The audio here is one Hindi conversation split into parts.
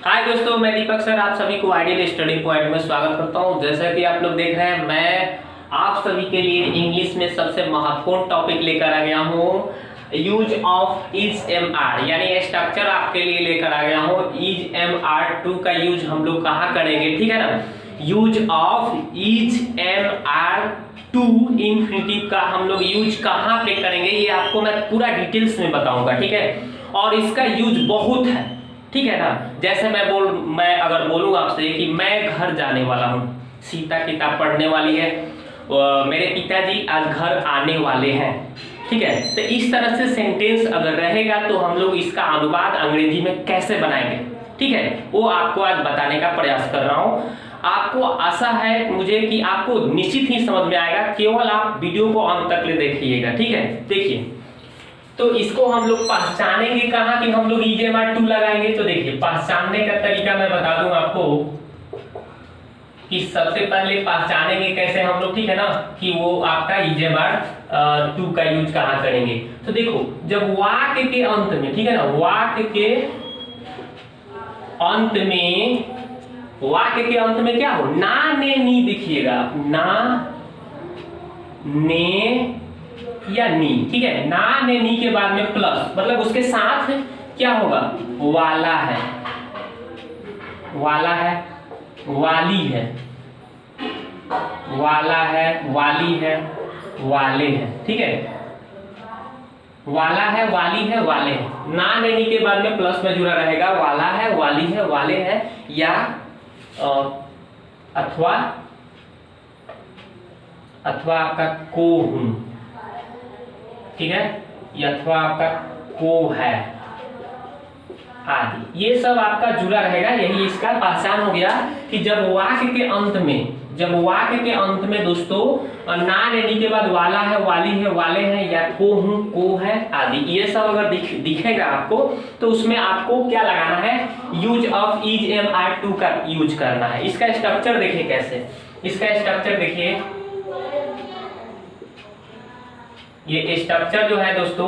हाय दोस्तों, मैं दीपक सर आप सभी को आइडियल स्टडी पॉइंट में स्वागत करता हूं। जैसा कि आप लोग देख रहे हैं, मैं आप सभी के लिए इंग्लिश में सबसे महत्वपूर्ण टॉपिक लेकर आ गया हूं। Use of is M are यानी स्ट्रक्चर आपके लिए लेकर आ गया हूं। इज एम आर टू का यूज हम लोग कहाँ करेंगे, ठीक है ना। Use of is M R to infinitive का हम लोग यूज कहाँ पे करेंगे ये आपको मैं पूरा डिटेल्स में बताऊंगा, ठीक है। और इसका यूज बहुत है, ठीक है ना। जैसे मैं अगर बोलूँ आपसे कि मैं घर जाने वाला हूँ, सीता किताब पढ़ने वाली है, मेरे पिताजी आज घर आने वाले हैं, ठीक है। तो इस तरह से सेंटेंस अगर रहेगा तो हम लोग इसका अनुवाद अंग्रेजी में कैसे बनाएंगे, ठीक है, वो आपको आज बताने का प्रयास कर रहा हूँ। आपको आशा है मुझे कि आपको निश्चित ही समझ में आएगा, केवल आप वीडियो को अंत तक ले देखिएगा, ठीक है। देखिए, तो इसको हम लोग पहचानेंगे कहाँ कि हम लोग EJMR2 लगाएंगे। तो देखिए, पहचानने का तरीका मैं बता दूं आपको कि सबसे पहले पहचानेंगे कैसे हम लोग, ठीक है ना, कि वो आपका EJMR2 का यूज कहाँ करेंगे। तो देखो, जब वाक्य के अंत में, ठीक है ना, वाक्य के अंत में क्या हो, ना ने नी दिखिएगा, ना ने या नी, ठीक है। ना ने नी के बाद में प्लस, मतलब उसके साथ क्या होगा, वाला है, वाला है, वाली है, वाला है, वाली है, वाले हैं, ठीक है। वाला है, वाली है, वाले हैं। ना ने नी के बाद में प्लस में जुड़ा रहेगा, वाला है, वाली है, वाले हैं, या अथवा आपका को हूं, ठीक है, अथवा आपका को है आदि, ये सब आपका जुड़ा रहेगा। यही इसका पहचान हो गया कि जब वाक्य के अंत में दोस्तों ना ने नी के बाद वाला है, वाली है, वाले हैं, या को हूं, को है आदि, ये सब अगर दिखेगा आपको तो उसमें आपको क्या लगाना है, use of is M R to का यूज करना है। इसका स्ट्रक्चर देखिए कैसे, इसका स्ट्रक्चर देखिए, ये स्ट्रक्चर जो है दोस्तों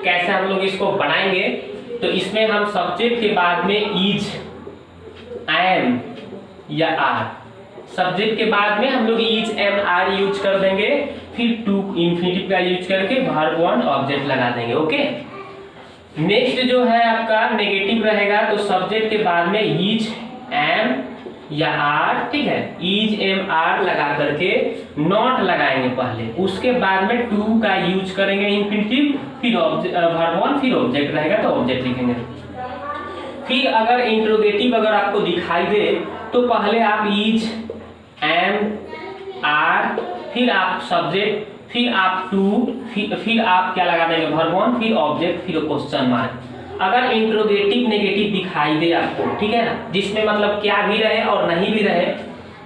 कैसे हम लोग इसको बनाएंगे। तो इसमें हम सब्जेक्ट के बाद में इज, एम या आर, सब्जेक्ट के बाद में हम लोग इज एम आर यूज कर देंगे, फिर टू इंफिनिटिव का यूज करके वर्ब वन ऑब्जेक्ट लगा देंगे, ओके। नेक्स्ट जो है आपका नेगेटिव रहेगा, तो सब्जेक्ट के बाद में इज, एम या आर, ठीक है, इज एम आर लगा करके नॉट लगाएंगे पहले, उसके बाद में टू का यूज करेंगे इंफिनिटिव, फिर वर्ब वन, फिर ऑब्जेक्ट रहेगा तो ऑब्जेक्ट लिखेंगे। फिर अगर इंट्रोगेटिव अगर आपको दिखाई दे तो पहले आप इज, एम, आर, फिर आप सब्जेक्ट, फिर आप टू, फिर आप क्या लगा देंगे, वर्ब वन, फिर ऑब्जेक्ट, फिर क्वेश्चन मार्क। अगर इंट्रोगेटिव नेगेटिव दिखाई दे आपको, ठीक है ना, जिसमें मतलब क्या भी रहे और नहीं भी रहे,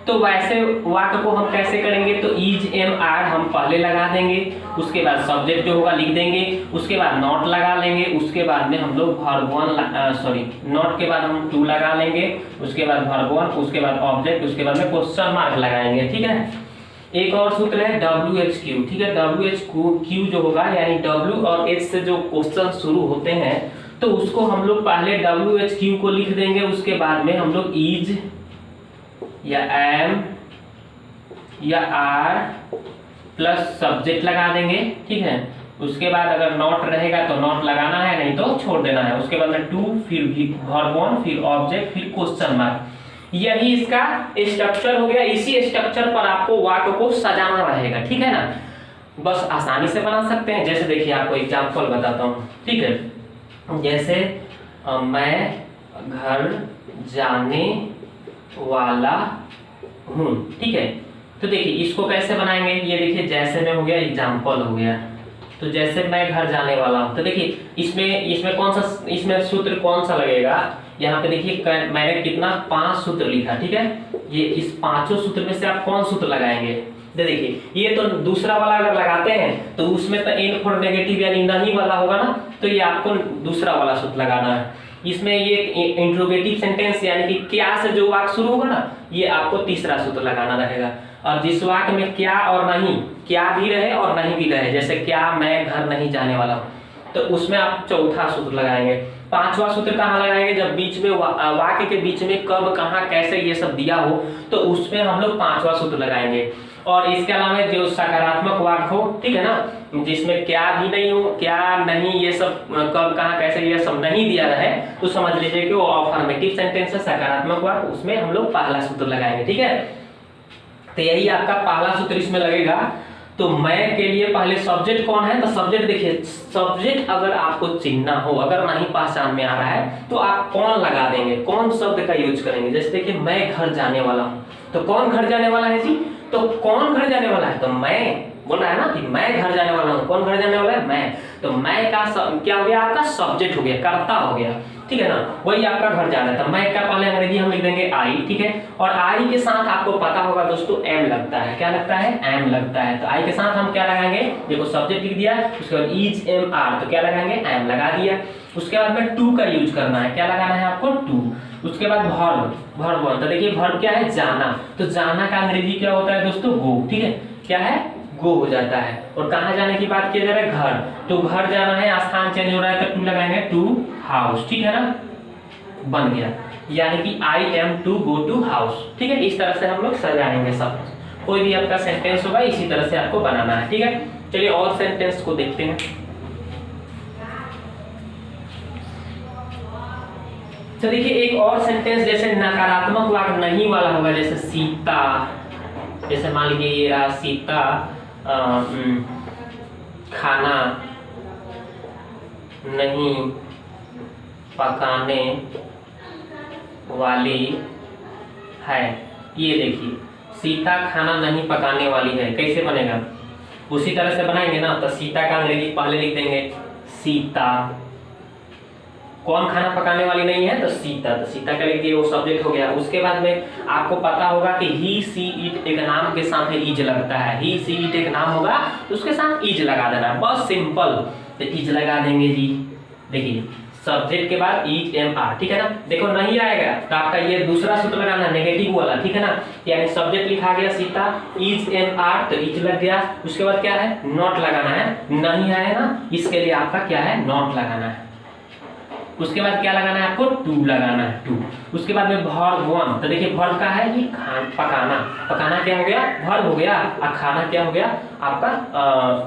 तो वैसे वाक्य को हम कैसे करेंगे, तो इज एम आर हम पहले लगा देंगे, उसके बाद सब्जेक्ट जो होगा लिख देंगे, उसके बाद नॉट लगा लेंगे, उसके बाद में हम लोग वर्ब वन, नॉट के बाद हम टू लगा लेंगे, उसके बाद वर्ब वन, उसके बाद ऑब्जेक्ट, उसके बाद में क्वेश्चन मार्क लगाएंगे, ठीक है। एक और सूत्र है WHQ, ठीक है। WHQ जो होगा यानी W और H से जो क्वेश्चन शुरू होते हैं तो उसको हम लोग पहले WHQ को लिख देंगे, उसके बाद में हम लोग इज या एम या आर प्लस सब्जेक्ट लगा देंगे, ठीक है। उसके बाद अगर नॉट रहेगा तो नॉट लगाना है, नहीं तो छोड़ देना है। उसके बाद में टू, फिर वर्ब वन, फिर ऑब्जेक्ट, फिर क्वेश्चन मार्क। यही इसका स्ट्रक्चर हो गया। इसी स्ट्रक्चर पर आपको वाक्य को सजाना रहेगा, ठीक है ना। बस आसानी से बना सकते हैं। जैसे देखिए, आपको एग्जांपल बताता हूँ, ठीक है। जैसे मैं घर जाने वाला हूँ, ठीक है। तो देखिए इसको कैसे बनाएंगे, ये देखिए जैसे में हो गया, एग्जाम्पल हो गया। तो जैसे मैं घर जाने वाला हूँ, तो देखिए इसमें कौन सा, इसमें सूत्र कौन सा लगेगा, यहाँ पे देखिए मैंने कितना 5 सूत्र लिखा, ठीक है। ये इस 5 सूत्र में से आप कौन सूत्र लगाएंगे, देखिए ये तो दूसरा वाला अगर लगाते हैं तो उसमें तो एन फॉर नेगेटिव यानी नहीं वाला होगा ना, तो ये आपको दूसरा वाला सूत्र लगाना है। इसमें ये इंट्रोगेटिव सेंटेंस यानी कि क्या से जो वाक्य शुरू होगा ना, ये आपको तीसरा सूत्र लगाना रहेगा। और जिस वाक्य में क्या और नहीं, क्या भी रहे और नहीं भी रहे, जैसे क्या मैं घर नहीं जाने वाला हूँ, तो उसमें आप चौथा सूत्र लगाएंगे। पांचवा सूत्र कहाँ लगाएंगे, जब बीच में वाक्य के बीच में कब कहाँ कैसे ये सब दिया हो तो उसमें हम लोग पांचवा सूत्र लगाएंगे। और इसके अलावा जो सकारात्मक वाक्य हो, ठीक है ना, जिसमें क्या भी नहीं हो, क्या नहीं, ये सब कब कहाँ कैसे ये सब नहीं दिया है, तो समझ लीजिए कि वो अफर्मेटिव सेंटेंस है, सकारात्मक वाक्य, उसमें हम लोग पहला सूत्र लगाएंगे। ठीक है, तो यही आपका पहला सूत्र इसमें लगेगा। तो मैं के लिए पहले सब्जेक्ट कौन है, तो सब्जेक्ट देखिए, सब्जेक्ट अगर आपको चिन्हना हो, अगर नहीं पहचान में आ रहा है तो आप कौन लगा देंगे, कौन शब्द का यूज करेंगे। जैसे देखिए मैं घर जाने वाला हूँ, तो कौन घर जाने वाला है जी, तो कौन घर जाने वाला है, तो मैं बोल रहा है ना कि मैं घर जाने वाला हूँ, कौन घर जाने वाला है, मैं। तो मैं का क्या हो गया, आपका सब्जेक्ट हो गया, कर्ता हो गया, ठीक है ना, वही आपका घर जा रहा है। तो मैं का पहले अंग्रेजी हम लिख देंगे आई, ठीक है, और आई के साथ आपको पता होगा दोस्तों एम लगता है, क्या लगता है, एम लगता है। तो आई के साथ हम क्या लगाएंगे, देखो सब्जेक्ट लिख दिया, उसके बाद इज एम आर, तो क्या लगाएंगे, एम लगा दिया। उसके बाद में टू का यूज करना है, क्या लगाना है आपको, टू। उसके बाद वर्ब, तो देखिए वर्ब क्या है, जाना, तो जाना का अंग्रेजी क्या होता है दोस्तों, गो, ठीक है, क्या है, गो हो जाता है। और कहाँ जाने की बात किया जा रहा है, घर, तो घर जाना है, स्थान चेंज हो रहा है, तो टू लगाएंगे, टू हाउस, ठीक है ना, बन गया, यानी कि I am to go to house, ठीक है। इस तरह से हम लोग सजाएंगे सब, कोई भी आपका सेंटेंस होगा इसी तरह से आपको बनाना है, ठीक है। चलिए और सेंटेंस को देखते हैं। तो देखिए एक और सेंटेंस, जैसे नकारात्मक वाक्य नहीं वाला होगा, जैसे सीता, जैसे मान लीजिए ये रहा सीता खाना नहीं पकाने वाली है। ये देखिए सीता खाना नहीं पकाने वाली है, कैसे बनेगा, उसी तरह से बनाएंगे ना। तो सीता का अंग्रेजी पहले लिख देंगे सीता, कौन खाना पकाने वाली नहीं है, तो सीता, तो सीता का लिख दिए, वो सब्जेक्ट हो गया। उसके बाद में आपको पता होगा कि ही सी इट एक नाम के साथ इज लगता है, ही सी इट एक नाम होगा तो उसके साथ इज लगा देना है, बस सिंपल, तो इज लगा देंगे जी। देखिए सब्जेक्ट के बाद इज एम आर, ठीक है ना। देखो नहीं आएगा तो आपका ये दूसरा सूत्र लगाना है, नेगेटिव वाला, ठीक है ना, यानी सब्जेक्ट लिखा गया सीता, इज एम आर, तो इज लग गया। उसके बाद क्या है, नॉट लगाना है, नहीं आएगा ना, इसके लिए आपका क्या है, नॉट लगाना है। उसके बाद क्या लगाना है आपको, टू लगाना है, टू। उसके बाद में वर्ब वन, तो देखिए वर्ब का है ये पकाना, पकाना क्या हो गया, वर्ब हो गया, और खाना क्या हो गया आपका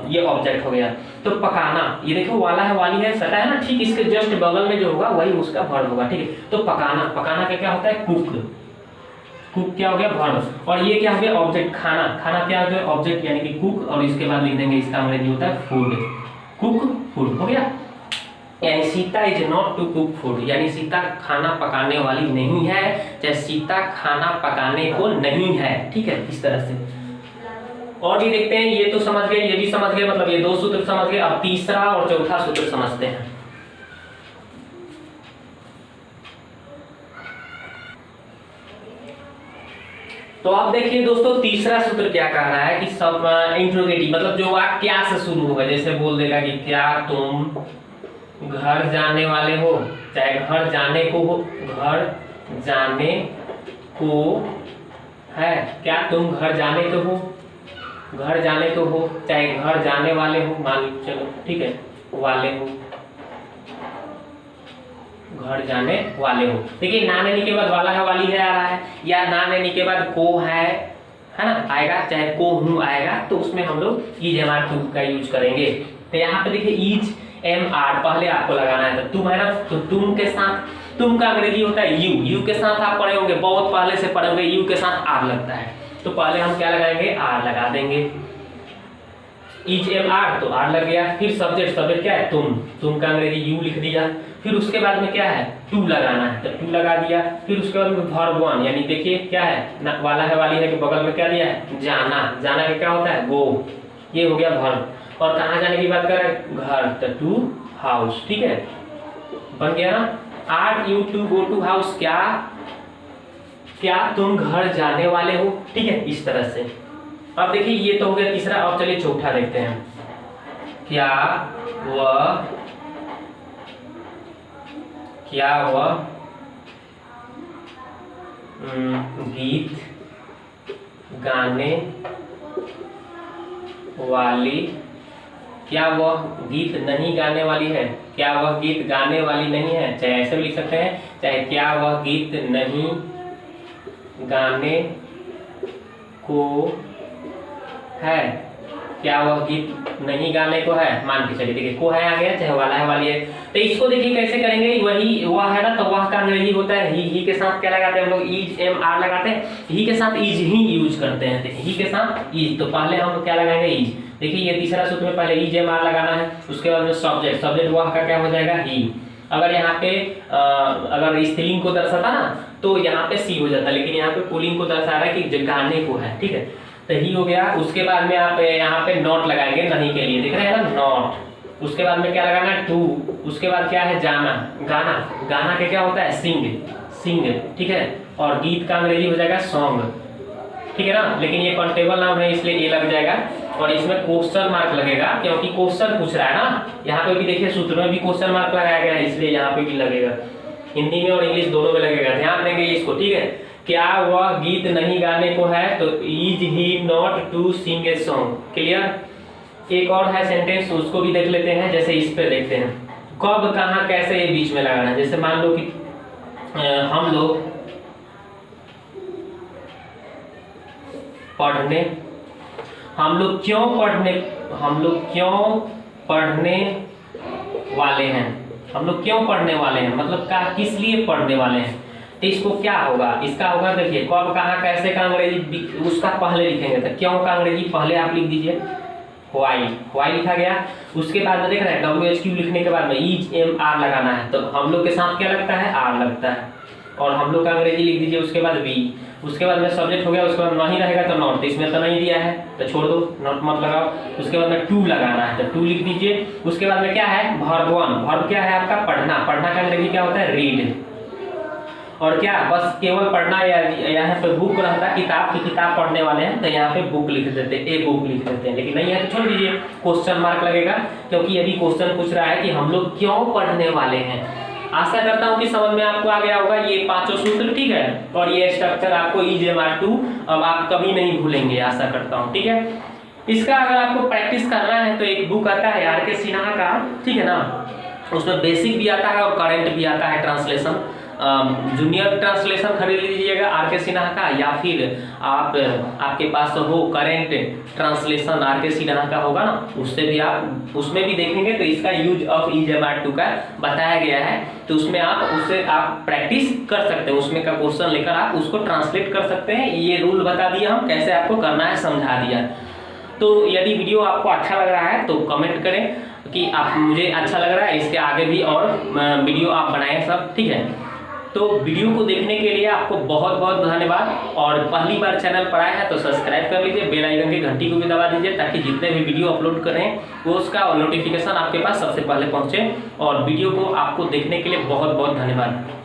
ये ऑब्जेक्ट हो गया। तो पकाना, ये देखो वाला है वाली है सटा है ना, ठीक इसके जस्ट बगल में जो होगा वही उसका वर्ब होगा, ठीक है। तो पकाना, पकाना का क्या होता है, कुक, कुक क्या हो गया, वर्ब, और ये क्या हो गया ऑब्जेक्ट, खाना, खाना क्या हो गया ऑब्जेक्ट यानी कि कुक, और इसके बाद लिख देंगे इसका अंग्रेजी होता है फूड, कुक फूड हो गया। यानी Sita is not to cook food, यानी सीता खाना पकाने वाली नहीं है, चाहे सीता खाना पकाने को नहीं है, ठीक है, इस तरह से। और भी देखते हैं, ये तो समझ गए, ये भी समझ गए, मतलब ये दो सूत्र समझ गए। अब तीसरा और चौथा सूत्र समझते हैं। तो अब देखिए दोस्तों तीसरा सूत्र क्या कह रहा है कि सब इंट्रोगेटिव, मतलब जो वाक्य क्या से शुरू होगा, जैसे बोल देगा कि क्या तुम घर जाने वाले हो, चाहे घर जाने को हो, घर जाने को है, क्या तुम घर जाने को हो, घर जाने को हो, चाहे घर जाने वाले हो, मान लीजिए चलो ठीक है, वाले हो, घर जाने वाले हो। देखिए ना लेने के बाद वाला है वाली है आ रहा है, या ना लेने के बाद को है ना आएगा, चाहे को हूँ आएगा, तो उसमें हम लोग इज एम आर टू का यूज करेंगे। तो यहाँ पे देखिए इज एम आर पहले आपको लगाना है, तो तुम है ना, तो तुम के साथ, तुम का अंग्रेजी होता है यू, यू के साथ आप पढ़े होंगे, बहुत पहले से पढ़े होंगे, यू के साथ आर लगता है, तो पहले हम क्या लगाएंगे, आर लगा देंगे, इज एम आर, तो आर लग गया। फिर सब्जेक्ट, सब्जेक्ट क्या है, तुम का अंग्रेजी यू लिख दिया। फिर उसके बाद में क्या है, टू लगाना है, तो टू लगा दिया। फिर उसके बाद में वर्ब वन, यानी देखिए क्या है, वाला है वाली है के बगल में क्या दिया है, जाना, जाना का क्या होता है, गो, ये हो गया वर्ब। और कहाँ जाने की बात करें, घर, तो टू हाउस, ठीक है, बन गया ना। Are you to go to house, क्या क्या तुम घर जाने वाले हो, ठीक है, इस तरह से। अब देखिए ये तो हो गया तीसरा। अब चलिए चौथा देखते हैं, क्या वह गीत गाने वाली क्या वह गीत नहीं गाने वाली है, क्या वह गीत गाने वाली नहीं है, चाहे ऐसे भी लिख सकते हैं, चाहे क्या वह गीत नहीं गाने को है, क्या वह गीत नहीं गाने को है, मान के चलिए देखिए को है आ गया, चाहे वाला है वाली है। तो इसको देखिए कैसे करेंगे, वही वह है ना, तो वह का अंग्रेजी होता है ही के साथ क्या लगाते हैं हम लोग, इज एम आर लगाते हैं, ही के साथ इज ही यूज करते हैं, ही के साथ इज। तो पहले हम क्या लगाएंगे इज, देखिए ये तीसरा सूत्र में पहले इज एम आर लगाना है, उसके बाद में सब्जेक्ट, सब्जेक्ट वह का क्या हो जाएगा ही। अगर यहाँ पे अगर स्त्रीलिंग को दर्शाता ना तो यहाँ पे सी हो जाता, लेकिन यहाँ पे पुल्लिंग को दर्शा रहा है कि गाने को है, ठीक है, तो ही हो गया। उसके बाद में आप यहाँ पे नॉट लगाएंगे नहीं के लिए, दिख रहे हैं ना नॉट। उसके बाद में क्या लगाना है टू, उसके बाद क्या है जाना, गाना, गाना के क्या होता है सिंग, सिंग, ठीक है, और गीत का अंग्रेजी हो जाएगा सॉन्ग, ठीक है ना। लेकिन ये काउंटेबल नाउन है इसलिए ये लग जाएगा, और इसमें क्वेश्चन मार्क लगेगा क्योंकि क्वेश्चन पूछ रहा है ना। यहाँ पे भी देखिए सूत्र में भी क्वेश्चन मार्क लगाया गया है, इसलिए यहाँ पे भी लगेगा, हिंदी में और इंग्लिश दोनों में लगेगा, ध्यान देंगे इसको, ठीक है। क्या वह गीत नहीं गाने को है, तो is he not to sing a song, clear. एक और है सेंटेंस, उसको भी देख लेते हैं, जैसे इस पे देखते हैं, कब कहाँ कैसे ये बीच में लगाना है। जैसे मान लो कि हम लोग पढ़ने, हम लोग क्यों पढ़ने वाले हैं, हम लोग क्यों पढ़ने वाले हैं, मतलब का किस लिए पढ़ने वाले हैं। तो इसको क्या होगा, इसका होगा देखिए कब कहाँ कैसे का अंग्रेजी उसका पहले लिखेंगे, तो क्यों का अंग्रेजी पहले आप लिख दीजिए व्हाई, व्हाई लिखा गया। उसके बाद में देख रहे हैं WHQ लिखने के बाद में इज एम आर लगाना है, तो हम लोग के साथ क्या लगता है आर लगता है, और हम लोग का अंग्रेजी लिख दीजिए। उसके बाद वी, उसके बाद में सब्जेक्ट हो गया, उसके बाद नहीं रहेगा तो नॉट, इसमें तो नहीं दिया है तो छोड़ दो, नॉट मत लगाओ। उसके बाद में टू लगाना है तो टू लिख दीजिए। उसके बाद में क्या है वर्ब वन, वर्ब क्या है आपका पढ़ना, पढ़ना का अंग्रेजी क्या होता है रीड, और क्या बस केवल पढ़ना, या यहाँ पे बुक रहता किताब की, किताब पढ़ने वाले हैं तो यहाँ पे बुक लिख देते, ए बुक लिख देते हैं, लेकिन नहीं है तो छोड़ दीजिए, क्वेश्चन मार्क लगेगा क्योंकि यदि क्वेश्चन पूछ रहा है कि हम लोग क्यों पढ़ने वाले हैं। आशा करता हूँ कि समझ में आपको आ गया होगा ये पांचों सूत्र, ठीक है, और ये स्ट्रक्चर आपको इज एम आर टू अब आप कभी नहीं भूलेंगे, आशा करता हूँ, ठीक है। इसका अगर आपको प्रैक्टिस करना है तो एक बुक आता है आर के सिन्हा का, ठीक है ना, उसमें बेसिक भी आता है और करेंट भी आता है ट्रांसलेशन। जूनियर ट्रांसलेशन खरीद लीजिएगा आर के सिन्हा का, या फिर आपके पास हो करेंट ट्रांसलेशन आर के सिन्हा का होगा ना, उससे भी आप उसमें भी देखेंगे तो इसका use of is M R to का बताया गया है, तो उसमें आप उससे आप प्रैक्टिस कर सकते हैं, उसमें का क्वेश्चन लेकर आप उसको ट्रांसलेट कर सकते हैं। ये रूल बता दिया हम कैसे आपको करना है, समझा दिया। तो यदि वीडियो आपको अच्छा लग रहा है तो कमेंट करें कि आप मुझे अच्छा लग रहा है, इसके आगे भी और वीडियो आप बनाएं सब, ठीक है। तो वीडियो को देखने के लिए आपको बहुत बहुत धन्यवाद, और पहली बार चैनल पर आए हैं तो सब्सक्राइब कर लीजिए, बेल आइकन की घंटी को भी दबा दीजिए ताकि जितने भी वीडियो अपलोड करें वो उसका नोटिफिकेशन आपके पास सबसे पहले पहुंचे। और वीडियो को आपको देखने के लिए बहुत बहुत धन्यवाद।